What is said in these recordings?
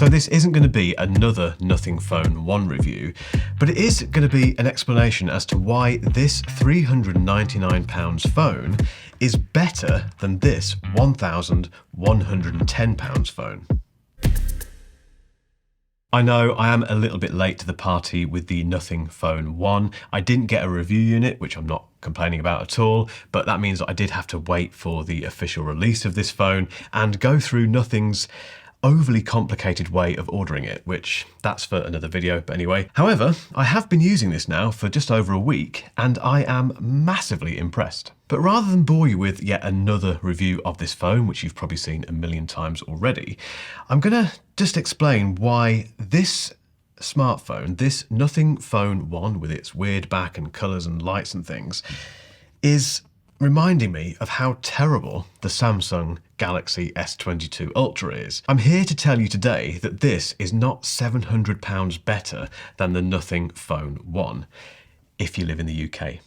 So this isn't going to be another Nothing Phone 1 review, but it is going to be an explanation as to why this £399 phone is better than this £1,110 phone. I know I am a little bit late to the party with the Nothing Phone 1. I didn't get a review unit, which I'm not complaining about at all, but that means that I did have to wait for the official release of this phone and go through Nothing's overly complicated way of ordering it, which that's for another video, but anyway. However, I have been using this now for just over a week and I am massively impressed. But rather than bore you with yet another review of this phone, which you've probably seen a million times already, I'm gonna just explain why this smartphone, this Nothing Phone 1 with its weird back and colours and lights and things, is reminding me of how terrible the Samsung Galaxy S22 Ultra is. I'm here to tell you today that this is not £700 better than the Nothing Phone 1, if you live in the UK.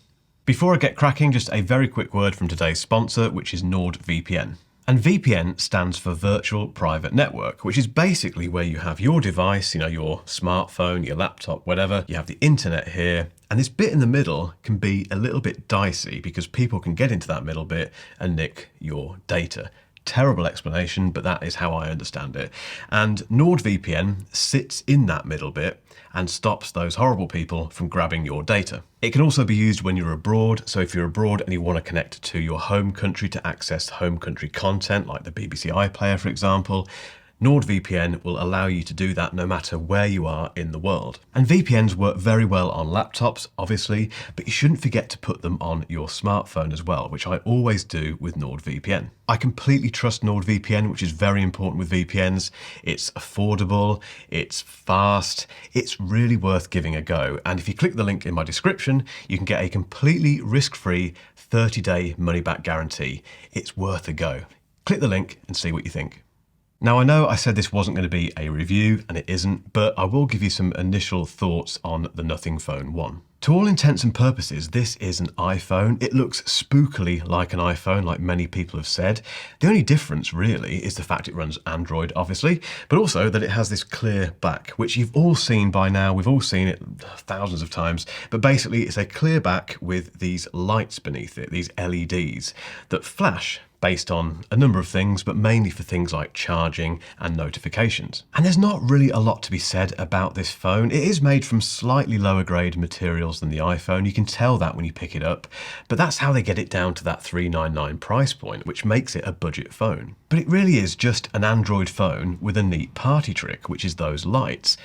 Before I get cracking, just a very quick word from today's sponsor, which is NordVPN. And VPN stands for Virtual Private Network, which is basically where you have your device, your smartphone, your laptop, whatever, you have the internet here, and this bit in the middle can be a little bit dicey because people can get into that middle bit and nick your data. Terrible explanation, but that is how I understand it. And NordVPN sits in that middle bit and stops those horrible people from grabbing your data. It can also be used when you're abroad, so if you're abroad and you want to connect to your home country to access home country content, like the BBC iPlayer, for example, NordVPN will allow you to do that no matter where you are in the world. And VPNs work very well on laptops, obviously, but you shouldn't forget to put them on your smartphone as well, which I always do with NordVPN. I completely trust NordVPN, which is very important with VPNs. It's affordable, it's fast, it's really worth giving a go. And if you click the link in my description, you can get a completely risk-free 30-day money-back guarantee. It's worth a go. Click the link and see what you think. Now, I know I said this wasn't going to be a review, and it isn't, but I will give you some initial thoughts on the Nothing Phone 1. To all intents and purposes, this is an iPhone. It looks spookily like an iPhone, like many people have said. The only difference, really, is the fact it runs Android, obviously, but also that it has this clear back, which you've all seen by now. We've all seen it thousands of times, but basically it's a clear back with these lights beneath it, these LEDs, that flash based on a number of things, but mainly for things like charging and notifications. And there's not really a lot to be said about this phone. It is made from slightly lower grade materials than the iPhone. You can tell that when you pick it up, but that's how they get it down to that $399 price point, which makes it a budget phone. But it really is just an Android phone with a neat party trick, which is those lights.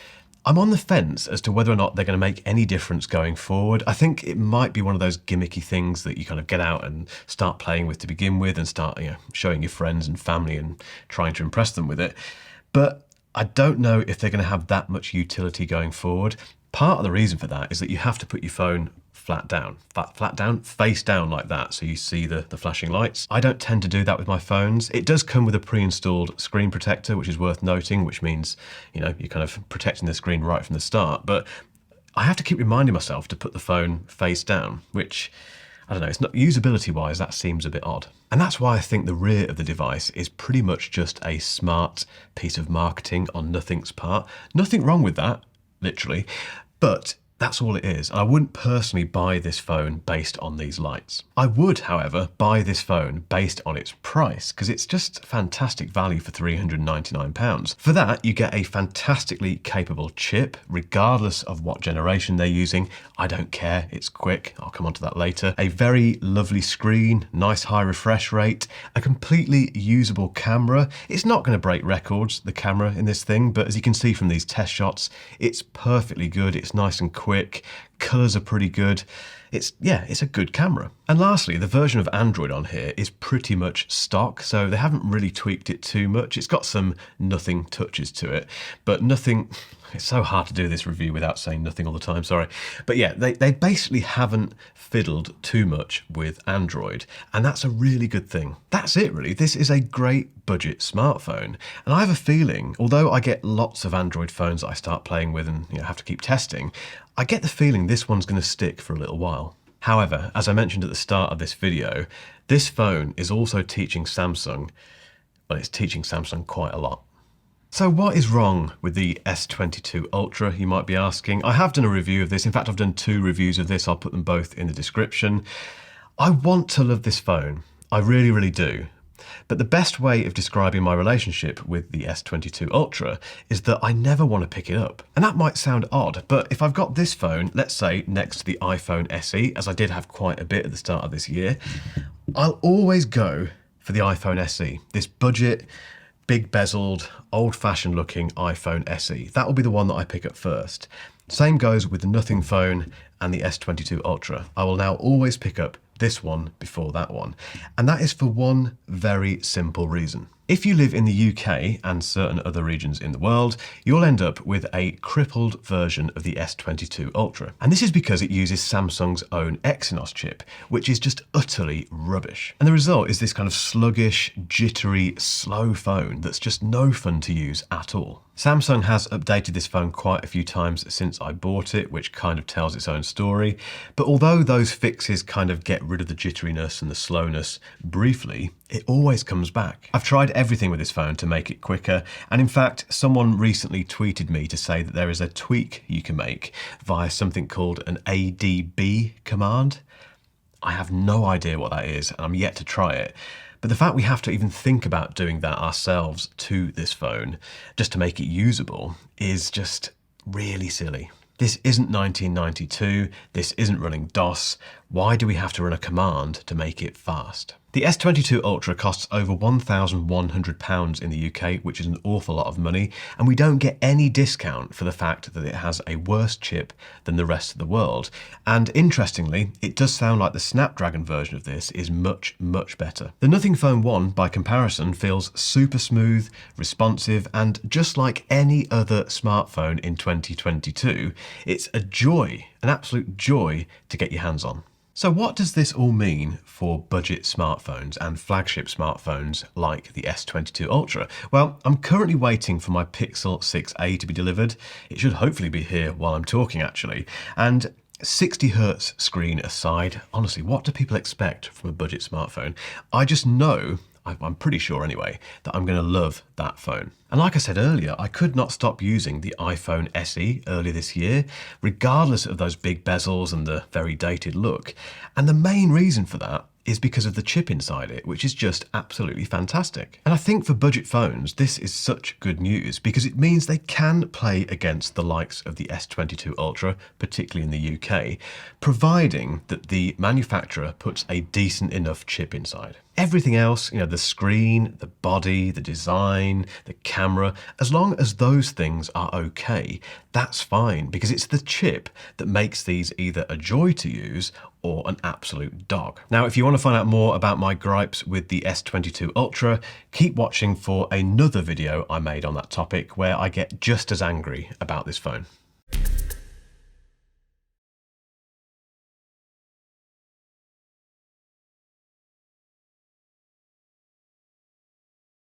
I'm on the fence as to whether or not they're going to make any difference going forward. I think it might be one of those gimmicky things that you kind of get out and start playing with to begin with and start showing your friends and family and trying to impress them with it. But I don't know if they're going to have that much utility going forward. Part of the reason for that is that you have to put your phone flat down, face down like that, so you see the flashing lights. I don't tend to do that with my phones. It does come with a pre-installed screen protector, which is worth noting, which means, you're kind of protecting the screen right from the start. But I have to keep reminding myself to put the phone face down, which, I don't know, it's not usability-wise, that seems a bit odd. And that's why I think the rear of the device is pretty much just a smart piece of marketing on Nothing's part. Nothing wrong with that, literally, but that's all it is. I wouldn't personally buy this phone based on these lights. I would, however, buy this phone based on its price, because it's just fantastic value for £399. For that, you get a fantastically capable chip, regardless of what generation they're using. I don't care, it's quick, I'll come on to that later. A very lovely screen, nice high refresh rate, a completely usable camera. It's not going to break records, the camera in this thing, but as you can see from these test shots, it's perfectly good, it's nice and quick, colours are pretty good. It's a good camera. And lastly, the version of Android on here is pretty much stock, so they haven't really tweaked it too much. It's got some Nothing touches to it, but nothing. It's so hard to do this review without saying nothing all the time, sorry. But yeah, they basically haven't fiddled too much with Android, and that's a really good thing. That's it, really. This is a great budget smartphone, and I have a feeling, although I get lots of Android phones that I start playing with and have to keep testing, I get the feeling this one's going to stick for a little while. However, as I mentioned at the start of this video, this phone is also teaching Samsung, well, it's teaching Samsung quite a lot. So what is wrong with the S22 Ultra, you might be asking? I have done a review of this. In fact, I've done 2 reviews of this. I'll put them both in the description. I want to love this phone. I really, really do. But the best way of describing my relationship with the S22 Ultra is that I never want to pick it up. And that might sound odd, but if I've got this phone, let's say next to the iPhone SE, as I did have quite a bit at the start of this year, I'll always go for the iPhone SE. This budget, big bezeled, old-fashioned looking iPhone SE. That will be the one that I pick up first. Same goes with the Nothing phone and the S22 Ultra. I will now always pick up this one before that one. And that is for one very simple reason. If you live in the UK and certain other regions in the world, you'll end up with a crippled version of the S22 Ultra. And this is because it uses Samsung's own Exynos chip, which is just utterly rubbish. And the result is this kind of sluggish, jittery, slow phone that's just no fun to use at all. Samsung has updated this phone quite a few times since I bought it, which kind of tells its own story. But although those fixes kind of get rid of the jitteriness and the slowness briefly, it always comes back. I've tried everything with this phone to make it quicker, and in fact, someone recently tweeted me to say that there is a tweak you can make via something called an ADB command. I have no idea what that is, and I'm yet to try it. But the fact we have to even think about doing that ourselves to this phone, just to make it usable, is just really silly. This isn't 1992, this isn't running DOS. Why do we have to run a command to make it fast? The S22 Ultra costs over £1,100 in the UK, which is an awful lot of money, and we don't get any discount for the fact that it has a worse chip than the rest of the world. And interestingly, it does sound like the Snapdragon version of this is much, much better. The Nothing Phone 1, by comparison, feels super smooth, responsive, and just like any other smartphone in 2022, it's a joy, an absolute joy to get your hands on. So what does this all mean for budget smartphones and flagship smartphones like the S22 Ultra? Well, I'm currently waiting for my Pixel 6a to be delivered. It should hopefully be here while I'm talking, actually. And 60Hz screen aside, honestly, what do people expect from a budget smartphone? I just know, I'm pretty sure anyway, that I'm going to love that phone. And like I said earlier, I could not stop using the iPhone SE earlier this year, regardless of those big bezels and the very dated look. And the main reason for that is because of the chip inside it, which is just absolutely fantastic. And I think for budget phones, this is such good news because it means they can play against the likes of the S22 Ultra, particularly in the UK, providing that the manufacturer puts a decent enough chip inside. Everything else, the screen, the body, the design, the camera, as long as those things are okay, that's fine because it's the chip that makes these either a joy to use or an absolute dog. Now, if you want to find out more about my gripes with the S22 Ultra, keep watching for another video I made on that topic where I get just as angry about this phone.